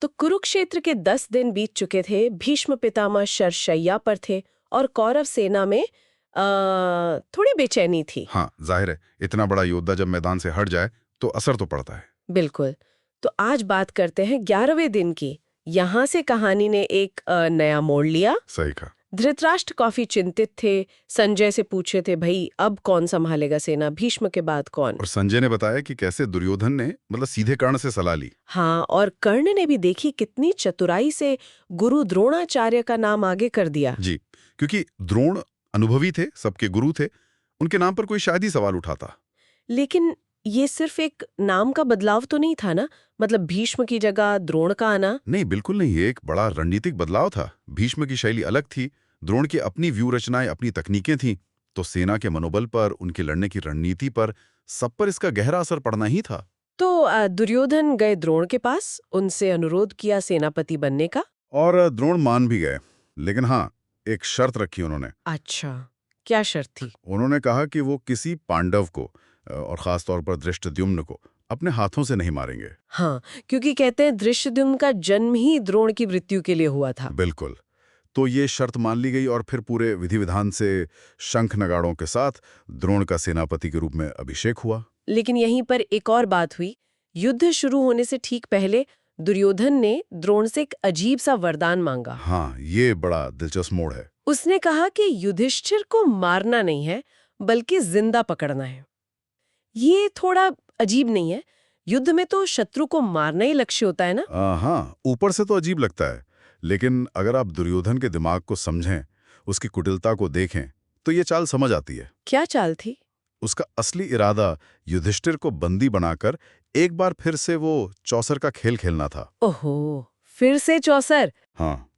तो कुरुक्षेत्र के 10 दिन बीत चुके थे। भीष्म पितामह शरशय्या पर थे और कौरव सेना में थोड़ी बेचैनी थी। हाँ, जाहिर है, इतना बड़ा योद्धा जब मैदान से हट जाए तो असर तो पड़ता है। बिल्कुल। तो आज बात करते हैं 11वें दिन की। यहाँ से कहानी ने एक नया मोड़ लिया। सही कहा। धृतराष्ट्र काफी चिंतित थे। संजय से पूछे थे, भाई अब कौन संभालेगा सेना, भीष्म के बाद कौन। और संजय ने बताया कि कैसे दुर्योधन ने सीधे कर्ण से सलाह ली। हाँ, और कर्ण ने भी देखी कितनी चतुराई से गुरु द्रोणाचार्य का नाम आगे कर दिया। जी, क्योंकि द्रोण अनुभवी थे, सबके गुरु थे, उनके नाम पर कोई शायद ही सवाल उठाता। लेकिन ये सिर्फ एक नाम का बदलाव तो नहीं था ना, मतलब भीष्म की जगह द्रोण का आना। नहीं, बिल्कुल नहीं, ये एक बड़ा रणनीतिक बदलाव था। भीष्म की शैली अलग थी, द्रोण की अपनी व्यूह रचनाएं, अपनी तकनीकें थीं, तो सेना के मनोबल पर, उनके लड़ने की रणनीति पर, सब पर इसका गहरा असर पड़ना ही था। तो दुर्योधन गए द्रोण के पास, उनसे अनुरोध किया सेनापति बनने का। और द्रोण मान भी गए, लेकिन हाँ, एक शर्त रखी उन्होंने। अच्छा, क्या शर्त थी? उन्होंने कहा कि वो किसी पांडव को, और खास तौर पर धृष्टद्युम्न को, अपने हाथों से नहीं मारेंगे। हाँ, क्योंकि कहते हैं धृष्टद्युम्न का जन्म ही द्रोण की मृत्यु के लिए हुआ था। बिल्कुल। तो ये शर्त मान ली गई और फिर पूरे विधि विधान से शंख नगाड़ों के साथ द्रोण का सेनापति के रूप में अभिषेक हुआ। लेकिन यहीं पर एक और बात हुई। युद्ध शुरू होने से ठीक पहले दुर्योधन ने द्रोण से एक अजीब सा वरदान मांगा। हाँ, ये बड़ा दिलचस्प मोड़ है। उसने कहा कि युधिष्ठिर को मारना नहीं है, बल्कि जिंदा पकड़ना है। ये थोड़ा अजीब नहीं है? युद्ध में तो शत्रु को मारना ही लक्ष्य होता है ना। हाँ, ऊपर से तो अजीब लगता है, लेकिन अगर आप दुर्योधन के दिमाग को समझें, उसकी कुटिलता को देखें, तो ये चाल समझ आती है। क्या चाल थी? उसका असली इरादा युधिष्ठिर को बंदी बनाकर एक बार फिर से वो चौसर का खेल खेलना था। ओहो, फिर से चौसर। हाँ,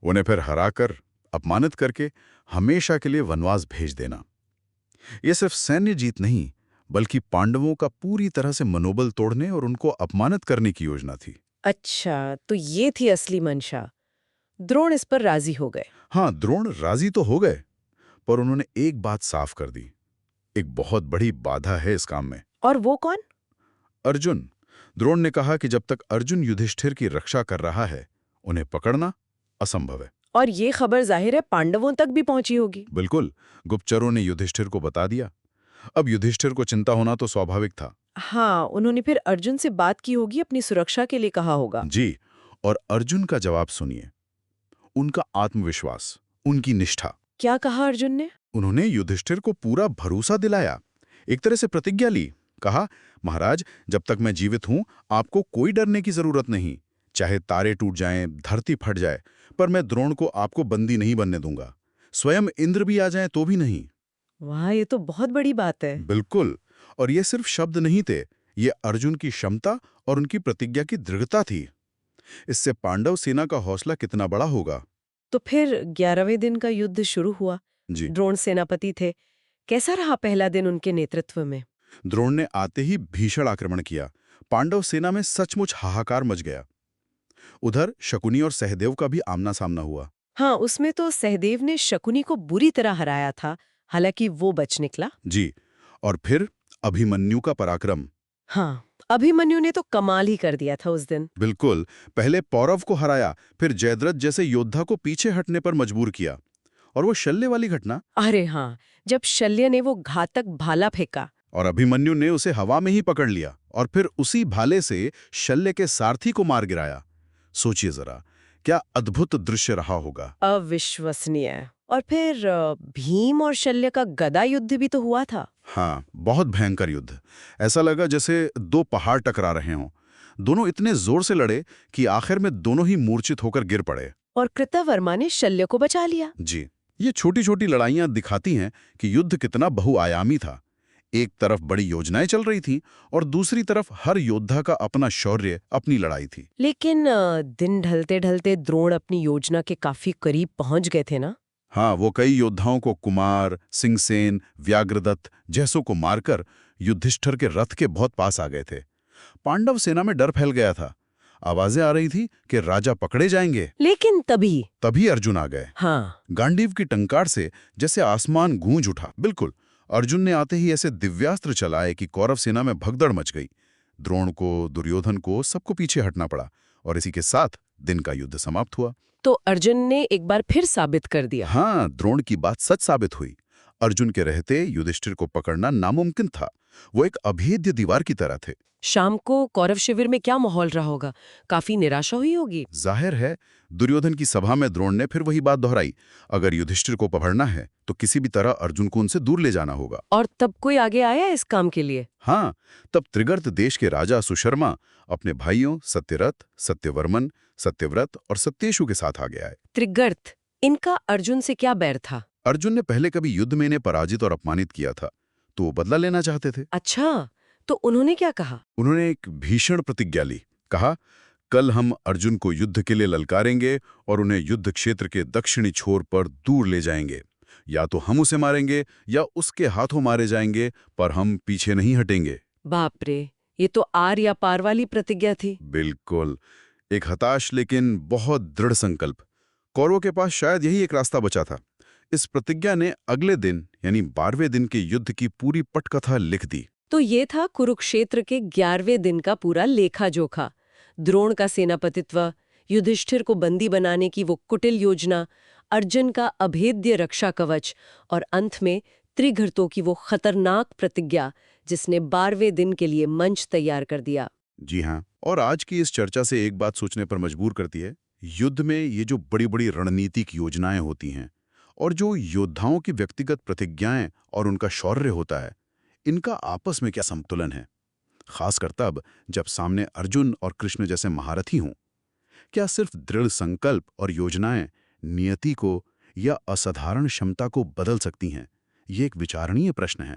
उन्हें फिर हराकर, अपमानित करके हमेशा के लिए वनवास भेज देना। ये सिर्फ सैन्य जीत नहीं, बल्कि पांडवों का पूरी तरह से मनोबल तोड़ने और उनको अपमानित करने की योजना थी। अच्छा, तो ये थी असली मंशा। द्रोण इस पर राजी हो गए। हाँ, द्रोण राजी तो हो गए, पर उन्होंने एक बात साफ कर दी। एक बहुत बड़ी बाधा है इस काम में। और वो कौन? अर्जुन। द्रोण ने कहा कि जब तक अर्जुन युधिष्ठिर की रक्षा कर रहा है, उन्हें पकड़ना असंभव है। और ये खबर जाहिर है पांडवों तक भी पहुंची होगी। बिल्कुल, गुप्तचरों ने युधिष्ठिर को बता दिया। अब युधिष्ठिर को चिंता होना तो स्वाभाविक था। हाँ, उन्होंने फिर अर्जुन से बात की होगी, अपनी सुरक्षा के लिए कहा होगा। जी, और अर्जुन का जवाब सुनिए। उनका आत्मविश्वास, उनकी निष्ठा। क्या कहा अर्जुन ने? उन्होंने युधिष्ठिर को पूरा भरोसा दिलाया, एक तरह से प्रतिज्ञा ली। कहा, महाराज, जब तक मैं जीवित हूं, आपको कोई डरने की जरूरत नहीं। चाहे तारे टूट जाएं, धरती फट जाए, पर मैं द्रोण को आपको बंदी नहीं बनने दूंगा। स्वयं इंद्र भी आ जाएं तो भी नहीं। वाह, ये तो बहुत बड़ी बात है। बिल्कुल, और ये सिर्फ शब्द नहीं थे, ये अर्जुन की क्षमता और उनकी प्रतिज्ञा की दृढ़ता थी। इससे पांडव सेना का हौसला कितना बड़ा होगा। तो फिर 11वें दिन का युद्ध शुरू हुआ। जी, द्रोण सेनापति थे। कैसा रहा पहला दिन उनके नेतृत्व में? द्रोण ने आते ही भीषण आक्रमण किया। पांडव सेना में सचमुच हाहाकार मच गया। उधर शकुनी और सहदेव का भी आमना सामना हुआ। हाँ, उसमें तो सहदेव ने शकुनी को बुरी तरह हराया था, हालांकि वो बच निकला। जी, और फिर अभिमन्यु का पराक्रम। हाँ, अभिमन्यु ने तो कमाल ही कर दिया था उस दिन। बिल्कुल, पहले पौरव को हराया, फिर जयद्रथ जैसे योद्धा को पीछे हटने पर मजबूर किया। और वो शल्य वाली घटना, अरे हाँ, जब शल्य ने वो घातक भाला फेंका और अभिमन्यु ने उसे हवा में ही पकड़ लिया और फिर उसी भाले से शल्य के सारथी को मार गिराया। सोचिए जरा, क्या अद्भुत दृश्य रहा होगा। अविश्वसनीय। और फिर भीम और शल्य का गदा युद्ध भी तो हुआ था। हाँ, बहुत भयंकर युद्ध। ऐसा लगा जैसे दो पहाड़ टकरा रहे हों। दोनों इतने जोर से लड़े कि आखिर में दोनों ही मूर्छित होकर गिर पड़े। और कृतवर्मा ने शल्य को बचा लिया। जी, ये छोटी छोटी लड़ाइयां दिखाती हैं कि युद्ध कितना बहुआयामी था। एक तरफ बड़ी योजनाएं चल रही थीं और दूसरी तरफ हर योद्धा का अपना शौर्य, अपनी लड़ाई थी। लेकिन दिन ढलते ढलते द्रोण अपनी योजना के काफी करीब पहुंच गए थे ना। हाँ, वो कई योद्धाओं को, कुमार, सिंहसेन, व्याघ्रदत्त जैसों को मारकर युधिष्ठिर के रथ के बहुत पास आ गए थे। पांडव सेना में डर फैल गया था। आवाजें आ रही थी कि राजा पकड़े जाएंगे। लेकिन तभी अर्जुन आ गए। हाँ, गांडीव की टंकार से जैसे आसमान गूंज उठा। बिल्कुल, अर्जुन ने आते ही ऐसे दिव्यास्त्र चलाए कि कौरव सेना में भगदड़ मच गई। द्रोण को, दुर्योधन को, सबको पीछे हटना पड़ा और इसी के साथ दिन का युद्ध समाप्त हुआ। तो अर्जुन ने एक बार फिर साबित कर दिया। हाँ, द्रोण की बात सच साबित हुई। अर्जुन के रहते युधिष्ठिर को पकड़ना नामुमकिन था। वो एक अभेद्य दीवार की तरह थे। शाम को कौरव शिविर में क्या माहौल रहा होगा? काफी निराशा हुई होगी। जाहिर है, दुर्योधन की सभा में द्रोण ने फिर वही बात दोहराई। अगर युधिष्ठिर को पकड़ना है तो किसी भी तरह अर्जुन को उनसे दूर ले जाना होगा। और तब कोई आगे आया इस काम के लिए? हाँ, तब त्रिगर्त देश के राजा सुशर्मा अपने भाइयों सत्यरथ, सत्यवर्मन, सत्यव्रत और सत्येशु के साथ आगे आए। त्रिगर्त, इनका अर्जुन से क्या बैर था? अर्जुन ने पहले कभी युद्ध में इन्हें पराजित और अपमानित किया था, तो वो बदला लेना चाहते थे। अच्छा, तो उन्होंने क्या कहा? उन्होंने एक भीषण प्रतिज्ञा ली। कहा, कल हम अर्जुन को युद्ध के लिए ललकारेंगे और उन्हें युद्ध क्षेत्र के दक्षिणी छोर पर दूर ले जाएंगे। या तो हम उसे मारेंगे या उसके हाथों मारे जाएंगे, पर हम पीछे नहीं हटेंगे। बाप रे, ये तो आर या पार वाली प्रतिज्ञा थी। बिल्कुल, एक हताश लेकिन बहुत दृढ़ संकल्प। कौरवों के पास शायद यही एक रास्ता बचा था। इस प्रतिज्ञा ने अगले दिन यानी 12वें दिन के युद्ध की पूरी पटकथा लिख दी। तो ये था कुरुक्षेत्र के 11वें दिन का पूरा लेखा जोखा। द्रोण का सेनापतित्व, युधिष्ठिर को बंदी बनाने की वो कुटिल योजना, अर्जुन का अभेद्य रक्षा कवच और अंत में त्रिघर्तों की वो खतरनाक प्रतिज्ञा जिसने 12वें दिन के लिए मंच तैयार कर दिया। जी हाँ, और आज की इस चर्चा से एक बात सोचने पर मजबूर करती है। युद्ध में ये जो बड़ी-बड़ी रणनीतिक योजनाएं होती हैं और जो योद्धाओं की व्यक्तिगत प्रतिज्ञाएं और उनका शौर्य होता है, इनका आपस में क्या संतुलन है? खासकर तब जब सामने अर्जुन और कृष्ण जैसे महारथी हों। क्या सिर्फ दृढ़ संकल्प और योजनाएं नियति को या असाधारण क्षमता को बदल सकती हैं? ये एक विचारणीय प्रश्न है।